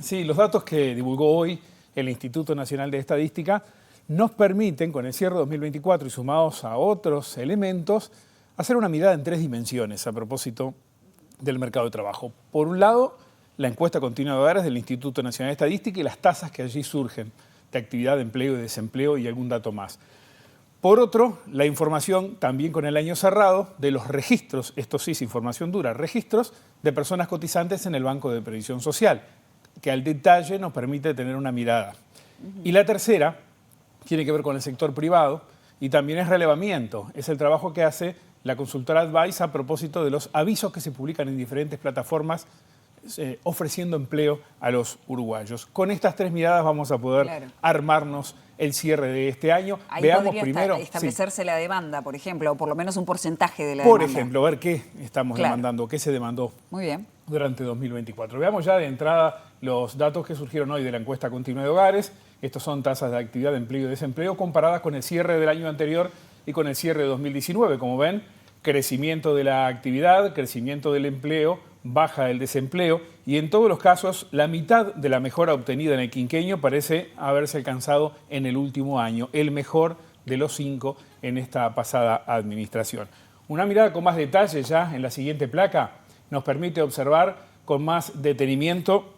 Sí, los datos que divulgó hoy el Instituto Nacional de Estadística nos permiten, con el cierre 2024 y sumados a otros elementos, hacer una mirada en 3 dimensiones a propósito del mercado de trabajo. Por un lado, la encuesta continua de hogares del Instituto Nacional de Estadística y las tasas que allí surgen de actividad, de empleo y desempleo y algún dato más. Por otro, la información, también con el año cerrado, de los registros, esto sí es información dura, registros de personas cotizantes en el Banco de Previsión Social, que al detalle nos permite tener una mirada. Y la tercera tiene que ver con el sector privado y también es relevamiento, es el trabajo que hace la consultora Advice a propósito de los avisos que se publican en diferentes plataformas ofreciendo empleo a los uruguayos. Con estas 3 miradas vamos a poder armarnos el cierre de este año. Ahí veamos primero establecerse la demanda, por ejemplo, o por lo menos un porcentaje de la demanda. Por ejemplo, ver qué estamos demandando, qué se demandó durante 2024. Veamos ya de entrada los datos que surgieron hoy de la encuesta continua de hogares. Estos son tasas de actividad, de empleo y desempleo comparadas con el cierre del año anterior y con el cierre de 2019. Como ven, crecimiento de la actividad, crecimiento del empleo, baja el desempleo y en todos los casos la mitad de la mejora obtenida en el quinquenio parece haberse alcanzado en el último año, el mejor de los 5 en esta pasada administración. Una mirada con más detalle ya en la siguiente placa nos permite observar con más detenimiento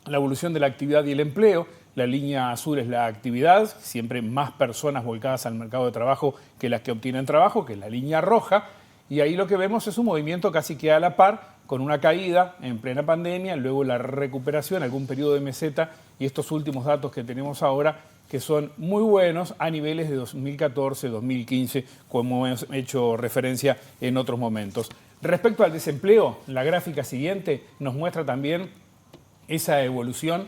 la evolución de la actividad y el empleo. La línea azul es la actividad, siempre más personas volcadas al mercado de trabajo que las que obtienen trabajo, que es la línea roja. Y ahí lo que vemos es un movimiento casi que a la par, con una caída en plena pandemia, luego la recuperación, algún periodo de meseta y estos últimos datos que tenemos ahora que son muy buenos a niveles de 2014, 2015, como hemos hecho referencia en otros momentos. Respecto al desempleo, la gráfica siguiente nos muestra también esa evolución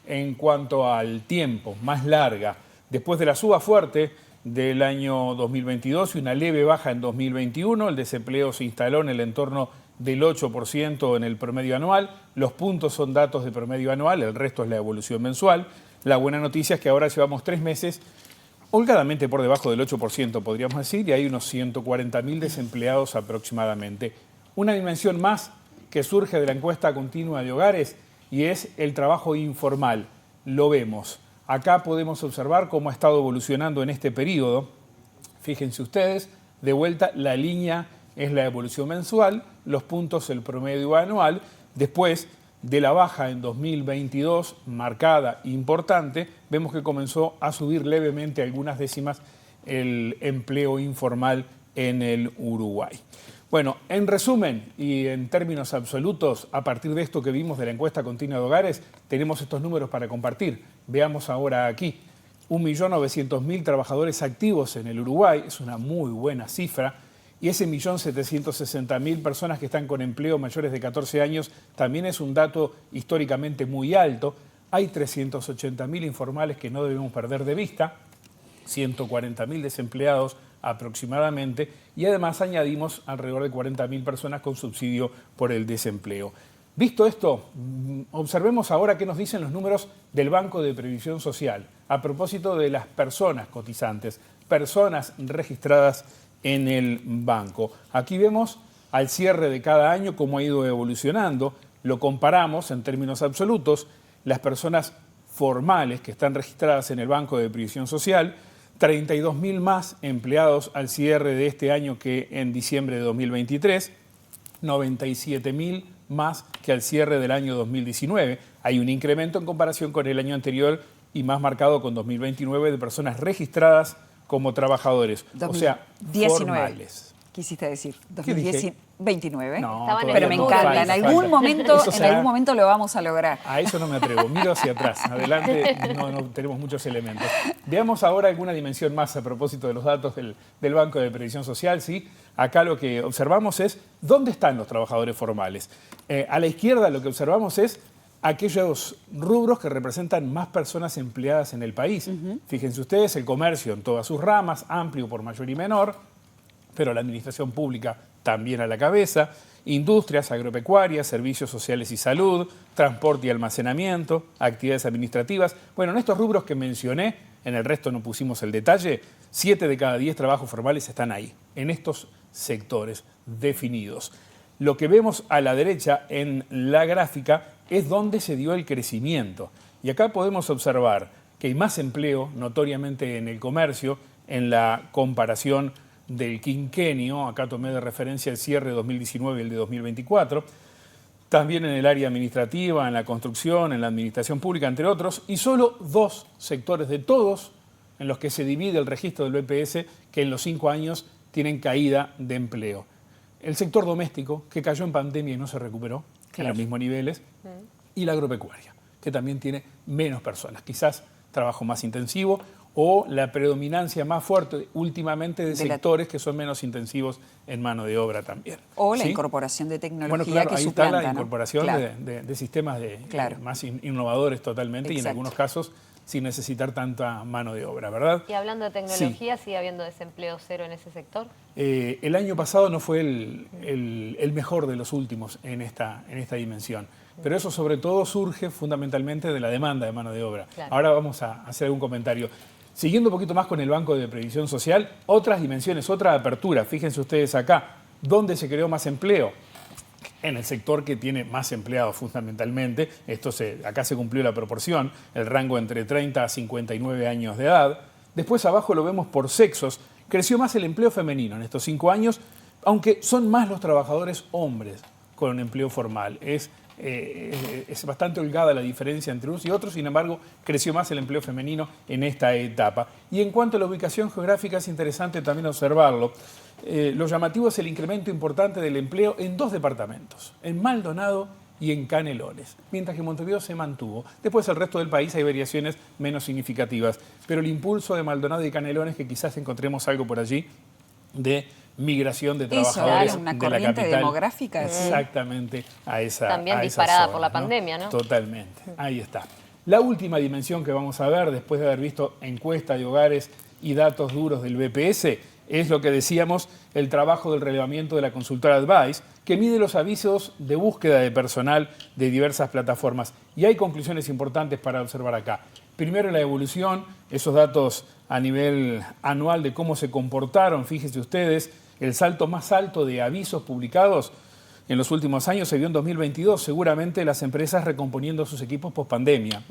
en cuanto al tiempo, más larga. Después de la suba fuerte del año 2022 y una leve baja en 2021, el desempleo se instaló en el entorno del 8% en el promedio anual. Los puntos son datos de promedio anual, el resto es la evolución mensual. La buena noticia es que ahora llevamos 3 meses holgadamente por debajo del 8%, podríamos decir, y hay unos 140.000 desempleados aproximadamente. Una dimensión más que surge de la encuesta continua de hogares y es el trabajo informal. Lo vemos. Acá podemos observar cómo ha estado evolucionando en este periodo. Fíjense ustedes, de vuelta la línea es la evolución mensual, los puntos el promedio anual. Después de la baja en 2022, marcada, importante, vemos que comenzó a subir levemente algunas décimas el empleo informal en el Uruguay. Bueno, en resumen y en términos absolutos, a partir de esto que vimos de la encuesta continua de hogares, tenemos estos números para compartir. Veamos ahora aquí, 1.900.000 trabajadores activos en el Uruguay, es una muy buena cifra, y ese 1.760.000 personas que están con empleo mayores de 14 años también es un dato históricamente muy alto. Hay 380.000 informales que no debemos perder de vista, 140.000 desempleados aproximadamente, y además añadimos alrededor de 40.000 personas con subsidio por el desempleo. Visto esto, observemos ahora qué nos dicen los números del Banco de Previsión Social a propósito de las personas cotizantes, personas registradas en el banco. Aquí vemos al cierre de cada año cómo ha ido evolucionando, lo comparamos en términos absolutos, las personas formales que están registradas en el Banco de Previsión Social, 32.000 más empleados al cierre de este año que en diciembre de 2023, 97.000 más que al cierre del año 2019. Hay un incremento en comparación con el año anterior y más marcado con 2029 de personas registradas como trabajadores, 2019. o sea, formales. Quisiste decir, ¿Qué dije? 2029. No, pero me encanta, en algún momento lo vamos a lograr. A eso no me atrevo, miro hacia atrás, adelante no tenemos muchos elementos. Veamos ahora alguna dimensión más a propósito de los datos del Banco de Previsión Social, ¿sí? Acá lo que observamos es dónde están los trabajadores formales. A la izquierda lo que observamos es aquellos rubros que representan más personas empleadas en el país. Fíjense ustedes, el comercio en todas sus ramas, amplio por mayor y menor, pero la administración pública también a la cabeza, industrias, agropecuarias, servicios sociales y salud, transporte y almacenamiento, actividades administrativas. Bueno, en estos rubros que mencioné, en el resto no pusimos el detalle, 7 de cada 10 trabajos formales están ahí, en estos sectores definidos. Lo que vemos a la derecha en la gráfica es donde se dio el crecimiento. Y acá podemos observar que hay más empleo, notoriamente en el comercio, en la comparación del quinquenio, acá tomé de referencia el cierre de 2019 y el de 2024, también en el área administrativa, en la construcción, en la administración pública, entre otros, y solo 2 sectores de todos en los que se divide el registro del BPS que en los 5 años tienen caída de empleo. El sector doméstico, que cayó en pandemia y no se recuperó, en los mismos niveles, y la agropecuaria, que también tiene menos personas, quizás trabajo más intensivo o la predominancia más fuerte últimamente de sectores que son menos intensivos en mano de obra también. O la incorporación de tecnología, bueno, claro, que ahí suplanta, está la incorporación, ¿no? de sistemas más innovadores totalmente. Exacto. Y en algunos casos sin necesitar tanta mano de obra, ¿verdad? Y hablando de tecnología, ¿sigue habiendo desempleo cero en ese sector? El año pasado no fue el mejor de los últimos en esta dimensión. Pero eso sobre todo surge fundamentalmente de la demanda de mano de obra. Claro. Ahora vamos a hacer algún comentario. Siguiendo un poquito más con el Banco de Previsión Social, otras dimensiones, otra apertura. Fíjense ustedes acá, ¿dónde se creó más empleo? En el sector que tiene más empleados fundamentalmente. Acá se cumplió la proporción, el rango entre 30 a 59 años de edad. Después abajo lo vemos por sexos. Creció más el empleo femenino en estos 5 años, aunque son más los trabajadores hombres con empleo formal. Es bastante holgada la diferencia entre unos y otros, sin embargo, creció más el empleo femenino en esta etapa. Y en cuanto a la ubicación geográfica, es interesante también observarlo. Lo llamativo es el incremento importante del empleo en 2 departamentos, en Maldonado y en Canelones, mientras que Montevideo se mantuvo. Después, el resto del país hay variaciones menos significativas, pero el impulso de Maldonado y Canelones, que quizás encontremos algo por allí de migración de trabajadores una de corriente la capital demográfica. Exactamente a esa También a disparada esa zona, por la pandemia, ¿no? Totalmente, ahí está. La última dimensión que vamos a ver, después de haber visto encuesta de hogares y datos duros del BPS, es lo que decíamos, el trabajo del relevamiento de la consultora Advice, que mide los avisos de búsqueda de personal de diversas plataformas. Y hay conclusiones importantes para observar acá. Primero, la evolución, esos datos a nivel anual de cómo se comportaron, fíjense ustedes, el salto más alto de avisos publicados en los últimos años se vio en 2022, seguramente las empresas recomponiendo sus equipos post-pandemia.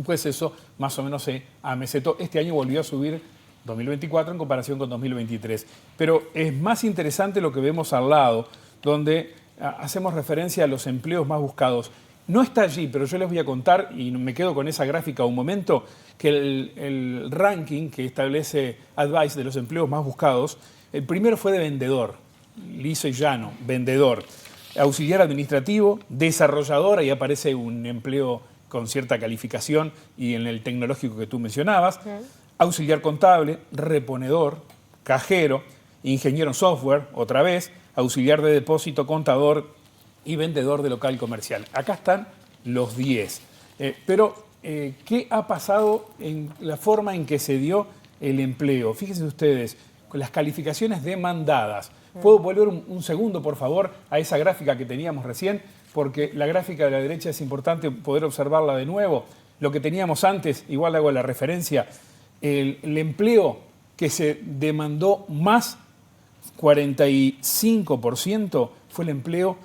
Pues eso más o menos se amesetó. Este año volvió a subir 2024 en comparación con 2023. Pero es más interesante lo que vemos al lado, donde hacemos referencia a los empleos más buscados. No está allí, pero yo les voy a contar, y me quedo con esa gráfica un momento, que el ranking que establece Advice de los empleos más buscados, el primero fue de vendedor, liso y llano, vendedor. Auxiliar administrativo, desarrollador, ahí aparece un empleo con cierta calificación y en el tecnológico que tú mencionabas. Auxiliar contable, reponedor, cajero, ingeniero en software, otra vez, auxiliar de depósito, contador y vendedor de local comercial. Acá están los 10. Pero, ¿qué ha pasado en la forma en que se dio el empleo? Fíjense ustedes, con las calificaciones demandadas. ¿Puedo volver un segundo, por favor, a esa gráfica que teníamos recién? Porque la gráfica de la derecha es importante poder observarla de nuevo. Lo que teníamos antes, igual hago la referencia, el empleo que se demandó más, 45%, fue el empleo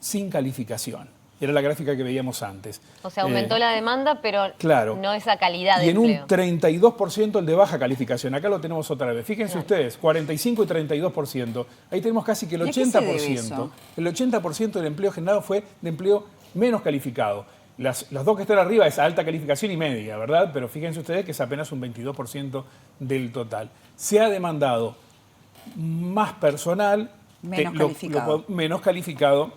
sin calificación. Era la gráfica que veíamos antes. O sea, aumentó la demanda, pero claro, no esa calidad de y en empleo. un 32% el de baja calificación. Acá lo tenemos otra vez. Fíjense ustedes, 45 y 32%. Ahí tenemos casi que el 80%. El 80% del empleo generado fue de empleo menos calificado. Las 2 que están arriba es alta calificación y media, ¿verdad? Pero fíjense ustedes que es apenas un 22% del total. Se ha demandado más personal, menos calificado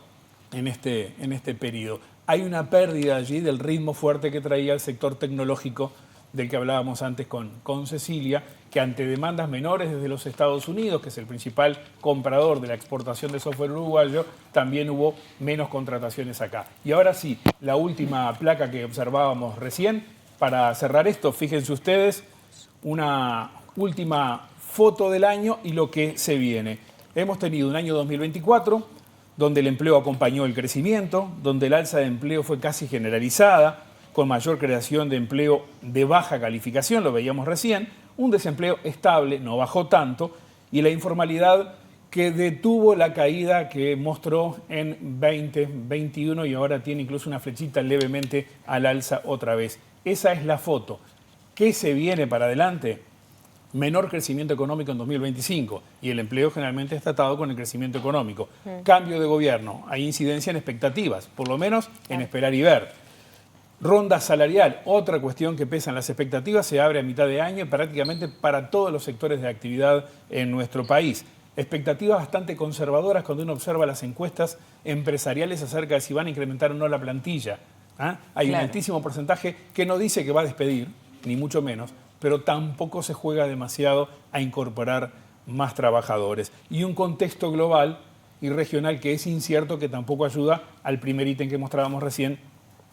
en este periodo. Hay una pérdida allí del ritmo fuerte que traía el sector tecnológico del que hablábamos antes con Cecilia, que ante demandas menores desde los Estados Unidos, que es el principal comprador de la exportación de software uruguayo, también hubo menos contrataciones acá. Y ahora sí, la última placa que observábamos recién, para cerrar esto, fíjense ustedes, una última foto del año y lo que se viene. Hemos tenido un año 2024, donde el empleo acompañó el crecimiento, donde el alza de empleo fue casi generalizada, con mayor creación de empleo de baja calificación, lo veíamos recién, un desempleo estable, no bajó tanto, y la informalidad que detuvo la caída que mostró en 2021 y ahora tiene incluso una flechita levemente al alza otra vez. Esa es la foto. ¿Qué se viene para adelante? Menor crecimiento económico en 2025 y el empleo generalmente está atado con el crecimiento económico. Cambio de gobierno, hay incidencia en expectativas, por lo menos en esperar y ver. Ronda salarial, otra cuestión que pesa en las expectativas, se abre a mitad de año prácticamente para todos los sectores de actividad en nuestro país. Expectativas bastante conservadoras cuando uno observa las encuestas empresariales acerca de si van a incrementar o no la plantilla. Hay un altísimo porcentaje que no dice que va a despedir, ni mucho menos, pero tampoco se juega demasiado a incorporar más trabajadores. Y un contexto global y regional que es incierto, que tampoco ayuda al primer ítem que mostrábamos recién,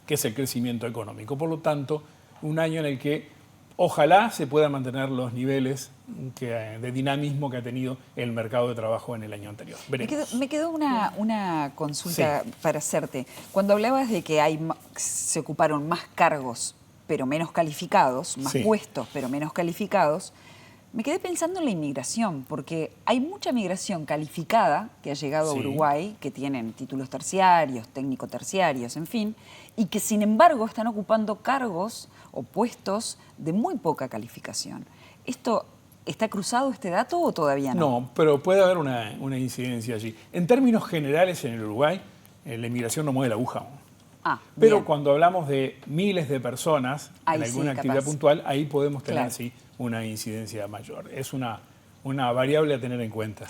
que es el crecimiento económico. Por lo tanto, un año en el que ojalá se puedan mantener los niveles de dinamismo que ha tenido el mercado de trabajo en el año anterior. Me quedó una consulta para hacerte. Cuando hablabas de que se ocuparon más cargos pero menos calificados, más puestos pero menos calificados, me quedé pensando en la inmigración, porque hay mucha migración calificada que ha llegado a Uruguay, que tienen títulos terciarios, técnico-terciarios, en fin, y que sin embargo están ocupando cargos o puestos de muy poca calificación. ¿Esto está cruzado este dato o todavía no? No, pero puede haber una incidencia allí. En términos generales en el Uruguay, la inmigración no mueve la aguja. Pero cuando hablamos de miles de personas en alguna actividad puntual, ahí podemos tener una incidencia mayor. Es una variable a tener en cuenta.